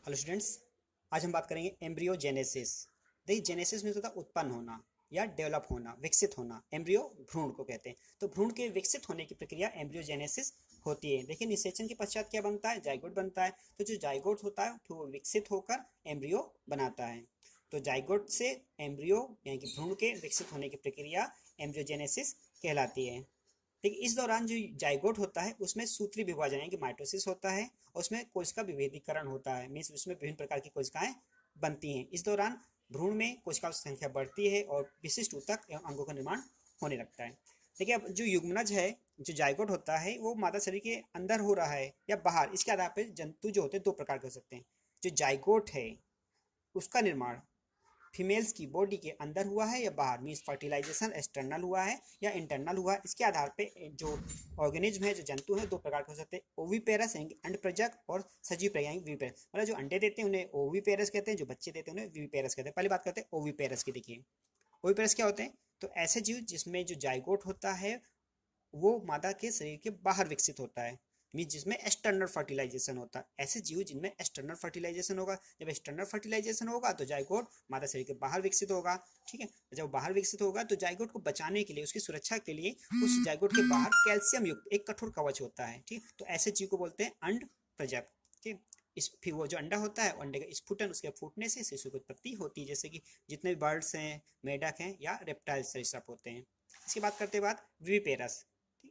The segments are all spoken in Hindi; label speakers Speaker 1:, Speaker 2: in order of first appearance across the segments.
Speaker 1: Hello students. आज हम बात करेंगे एम्ब्रियोजेनेसिस। देखिए, जेनेसिस में होता है उत्पन्न होना या डेवलप होना, विकसित होना। एम्ब्रियो भ्रूण को कहते हैं। तो भ्रूण के विकसित होने की प्रक्रिया एम्ब्रियोजेनेसिस होती है। देखिए, निषेचन के पश्चात क्या बनता है? जाइगोट बनता है। तो जो जाइगोट होता है फिर वो विकसित होकर एम्ब्रियो बनाता है। तो जाइगोट से एम्ब्रियो यानी कि भ्रूण के विकसित होने की प्रक्रिया एम्ब्रियोजेनेसिस कहलाती है। देखिए, इस दौरान जो जाइगोट होता है उसमें सूत्री विभाजन यानी कि माइटोसिस होता है और उसमें कोशिका विभेदीकरण होता है। मीन्स उसमें विभिन्न प्रकार की कोशिकाएं बनती हैं। इस दौरान भ्रूण में कोशिकाओं की संख्या बढ़ती है और विशिष्ट ऊतक एवं अंगों का निर्माण होने लगता है। देखिए, अब जो युग्मनज है, जो जाइगोट होता है, वो मादा शरीर के अंदर हो रहा है या बाहर, इसके आधार पर जंतु जो होते हैं दो प्रकार के हो सकते हैं। जो जाइगोट है उसका निर्माण फीमेल्स की बॉडी के अंदर हुआ है या बाहर, मीन्स फर्टिलाइजेशन एक्सटर्नल हुआ है या इंटरनल हुआ है। इसके आधार पे जो ऑर्गेनिज्म है, जो जंतु है, दो प्रकार के हो सकते हैं। ओविपेरस अंडप्रजक और सजीव प्रजनन विविपेरस। मतलब जो अंडे देते हैं उन्हें ओविपेरस कहते हैं, जो बच्चे देते हैं उन्हें विविपेरस कहते हैं। पहली बात करते हैं ओविपेरस की। देखिए, ओविपेरस क्या होते हैं? तो ऐसे जीव जिसमें जो जाइगोट होता है वो मादा के शरीर के बाहर विकसित होता है, मीन जिसमें एक्सटर्नल फर्टिलाइजेशन होता है। ऐसे जीव जिनमें एक्सटर्नल फर्टिलाइजेशन होगा। जब एक्सटर्नल फर्टिलाइजेशन होगा तो जाइगोट मादा शरीर के बाहर विकसित होगा। ठीक है, जब बाहर विकसित होगा तो जाइगोट को बचाने के लिए, उसकी सुरक्षा के लिए उस जाइगोट के बाहर कैल्शियम युक्त एक कठोर कवच होता है। ठीक, तो ऐसे जीव को बोलते हैं अंड प्रजक। ठीक, इस फिर वो जो अंडा होता है, अंडे का स्फुटन, उसके फूटने से शिशु की उत्पत्ति होती है। जैसे कि जितने भी बर्ड्स हैं, मेढक हैं या रेप्टाइल सरीसृप होते हैं। इसकी बात करते बाद विविपेरस,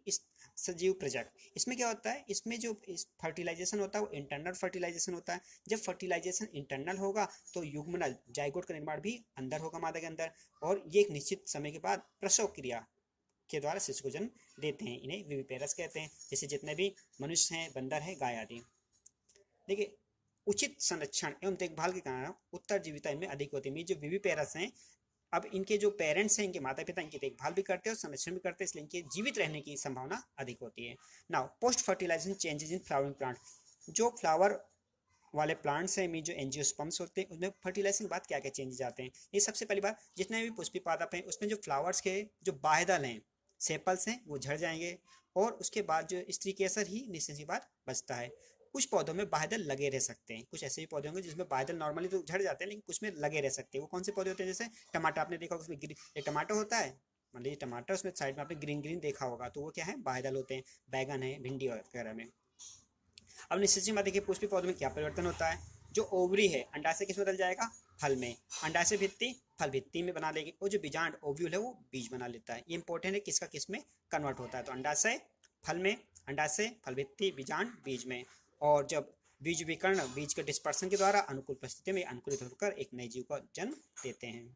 Speaker 1: इस सजीव प्रजक। इसमें क्या होता है? इसमें जो फर्टिलाइजेशन होता है वो इंटरनल फर्टिलाइजेशन होता है। जब फर्टिलाइजेशन इंटरनल होगा तो युग्मनज जाइगोट का निर्माण भी अंदर होगा, मादा के अंदर, और ये एक निश्चित समय के बाद प्रसव क्रिया के द्वारा शिशु को जन्म देते हैं। इन्हें विविपेरस कहते हैं। जैसे जितने भी मनुष्य हैं, बंदर है, गाय आदि। देखिए, उचित संरक्षण एवं देखभाल के कारण उत्तरजीविता इनमें अधिक होती है। जो विविपेरस हैं, अब इनके जो पेरेंट्स हैं, इनके माता पिता इनकी देखभाल भी करते हैं और संरक्षण भी करते हैं, इसलिए इनके जीवित रहने की संभावना अधिक होती है। Now post fertilization changes in flowering plant. जो फ्लावर वाले प्लांट्स हैं, में जो एंजियोस्पर्म्स होते हैं, उसमें फर्टिलाइजेशन के बाद क्या क्या चेंजेस आते हैं? ये सबसे पहली बात, जितने भी पुष्पी पादप हैं उसमें जो फ्लावर्स के जो बाह्यदल हैं, सेपल्स हैं, वो झड़ जाएंगे। और उसके बाद जो स्त्री केसर ही निश्चित सी बात बचता है। कुछ पौधों में बाह्यदल लगे रह सकते हैं। कुछ ऐसे भी पौधे होंगे जिसमें बाह्यदल नॉर्मली तो झड़ जाते हैं लेकिन कुछ में लगे रह सकते हैं। वो कौन से पौधे होते हैं? जैसे टमाटर, आपने देखा उसमें एक टमाटर होता है, मान लीजिए टमाटर, उसमें साइड में आपने ग्रीन ग्रीन देखा होगा, तो वो क्या है? बाह्यदल होते हैं। बैगन है, भिंडी वगैरह में। अब निश्चित सी बात देखिए, पुष्पी पौधों में क्या परिवर्तन होता है? जो ओवरी है अंडाशय किस में बदल जाएगा? फल में। अंडाशय भित्ति फल भित्ति में बना लेगी। और जो बीजांड ओव्यूल है वो बीज बना लेता है। ये इंपॉर्टेंट है, किसका किस में कन्वर्ट होता है। तो अंडाशय फल में, अंडाशय फल भित्ति, बीजांड बीज में। और जब बीज विकर्ण बीज के डिस्पर्सन के द्वारा अनुकूल परिस्थिति में अनुकूलित होकर एक नए जीव का जन्म देते हैं।